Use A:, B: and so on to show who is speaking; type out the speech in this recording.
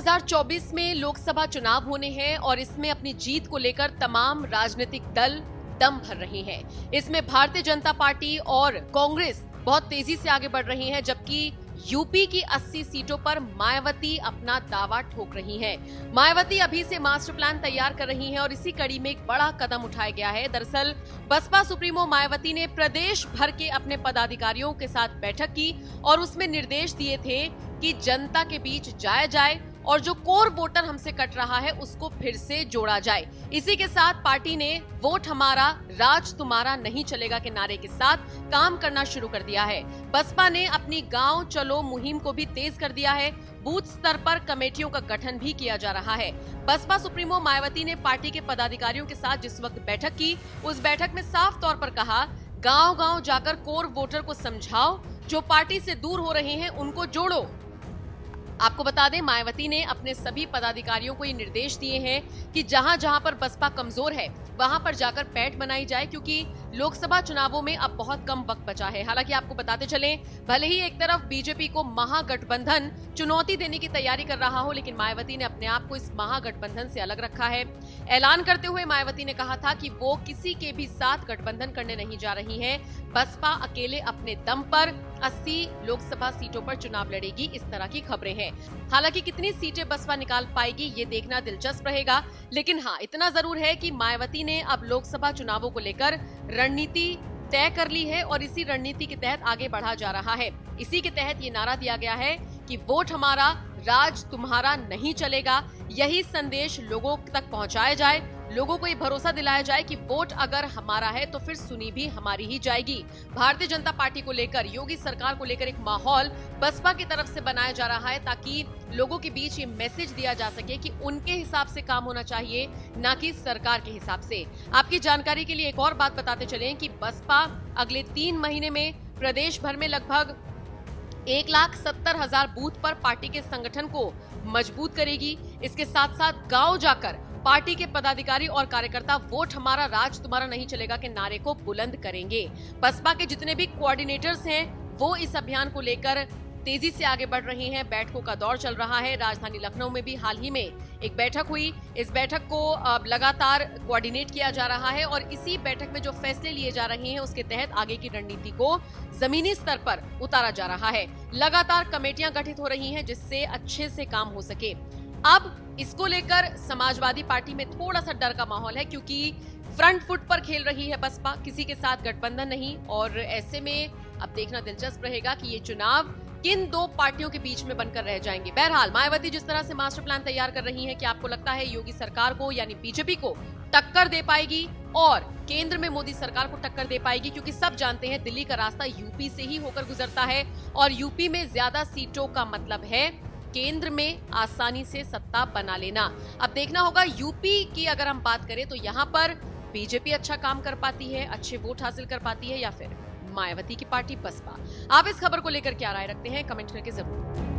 A: 2024 में लोकसभा चुनाव होने हैं और इसमें अपनी जीत को लेकर तमाम राजनीतिक दल दम भर रहे हैं। इसमें भारतीय जनता पार्टी और कांग्रेस बहुत तेजी से आगे बढ़ रही हैं, जबकि यूपी की 80 सीटों पर मायावती अपना दावा ठोक रही हैं। मायावती अभी से मास्टर प्लान तैयार कर रही हैं और इसी कड़ी में एक बड़ा कदम उठाया गया है। दरअसल बसपा सुप्रीमो मायावती ने प्रदेश भर के अपने पदाधिकारियों के साथ बैठक की और उसमें निर्देश दिए थे कि जनता के बीच जाया जाए और जो कोर वोटर हमसे कट रहा है उसको फिर से जोड़ा जाए। इसी के साथ पार्टी ने वोट हमारा राज तुम्हारा नहीं चलेगा के नारे के साथ काम करना शुरू कर दिया है। बसपा ने अपनी गांव चलो मुहिम को भी तेज कर दिया है। बूथ स्तर पर कमेटियों का गठन भी किया जा रहा है। बसपा सुप्रीमो मायावती ने पार्टी के पदाधिकारियों के साथ जिस वक्त बैठक की, उस बैठक में साफ तौर पर कहा, गांव-गांव जाकर कोर वोटर को समझाओ, जो पार्टी से दूर हो रहे हैं उनको जोड़ो। आपको बता दें, मायावती ने अपने सभी पदाधिकारियों को ये निर्देश दिए हैं कि जहां जहां पर बसपा कमजोर है वहां पर जाकर पैठ बनाई जाए, क्योंकि लोकसभा चुनावों में अब बहुत कम वक्त बचा है। हालांकि आपको बताते चलें, भले ही एक तरफ बीजेपी को महागठबंधन चुनौती देने की तैयारी कर रहा हो, लेकिन मायावती ने अपने आप को इस महागठबंधन से अलग रखा है। ऐलान करते हुए मायावती ने कहा था कि वो किसी के भी साथ गठबंधन करने नहीं जा रही हैं। बसपा अकेले अपने दम पर 80 लोकसभा सीटों पर चुनाव लड़ेगी, इस तरह की खबरें हैं। हालांकि कितनी सीटें बसपा निकाल पाएगी ये देखना दिलचस्प रहेगा, लेकिन हाँ, इतना जरूर है कि मायावती ने अब लोकसभा चुनावों को लेकर रणनीति तय कर ली है और इसी रणनीति के तहत आगे बढ़ा जा रहा है। इसी के तहत ये नारा दिया गया है कि वोट हमारा राज तुम्हारा नहीं चलेगा। यही संदेश लोगों तक पहुंचाया जाए, लोगों को ये भरोसा दिलाया जाए कि वोट अगर हमारा है तो फिर सुनी भी हमारी ही जाएगी। भारतीय जनता पार्टी को लेकर, योगी सरकार को लेकर एक माहौल बसपा की तरफ से बनाया जा रहा है, ताकि लोगों के बीच ये मैसेज दिया जा सके कि उनके हिसाब से काम होना चाहिए, न कि सरकार के हिसाब से। आपकी जानकारी के लिए एक और बात बताते चलें कि बसपा अगले 3 महीने में प्रदेश भर में लगभग 1,70,000 बूथ पर पार्टी के संगठन को मजबूत करेगी। इसके साथ साथ गांव जाकर पार्टी के पदाधिकारी और कार्यकर्ता वोट हमारा राज तुम्हारा नहीं चलेगा के नारे को बुलंद करेंगे। बसपा के जितने भी कोऑर्डिनेटर्स हैं वो इस अभियान को लेकर तेजी से आगे बढ़ रहे हैं। बैठकों का दौर चल रहा है। राजधानी लखनऊ में भी हाल ही में एक बैठक हुई। इस बैठक को लगातार कोऑर्डिनेट किया जा रहा है और इसी बैठक में जो फैसले लिए जा रहे हैं उसके तहत आगे की रणनीति को जमीनी स्तर पर उतारा जा रहा है। लगातार कमेटियां गठित हो रही हैं जिससे अच्छे से काम हो सके। अब इसको लेकर समाजवादी पार्टी में थोड़ा सा डर का माहौल है, क्योंकि फ्रंट फुट पर खेल रही है बसपा, किसी के साथ गठबंधन नहीं। और ऐसे में अब देखना दिलचस्प रहेगा कि ये चुनाव किन 2 पार्टियों के बीच में बनकर रह जाएंगे। बहरहाल मायावती जिस तरह से मास्टर प्लान तैयार कर रही है, कि आपको लगता है योगी सरकार को यानी बीजेपी को टक्कर दे पाएगी और केंद्र में मोदी सरकार को टक्कर दे पाएगी? क्योंकि सब जानते हैं दिल्ली का रास्ता यूपी से ही होकर गुजरता है और यूपी में ज्यादा सीटों का मतलब है केंद्र में आसानी से सत्ता बना लेना। अब देखना होगा यूपी की अगर हम बात करें तो यहाँ पर बीजेपी अच्छा काम कर पाती है, अच्छे वोट हासिल कर पाती है, या फिर मायावती की पार्टी बसपा। आप इस खबर को लेकर क्या राय रखते हैं, कमेंट करके जरूर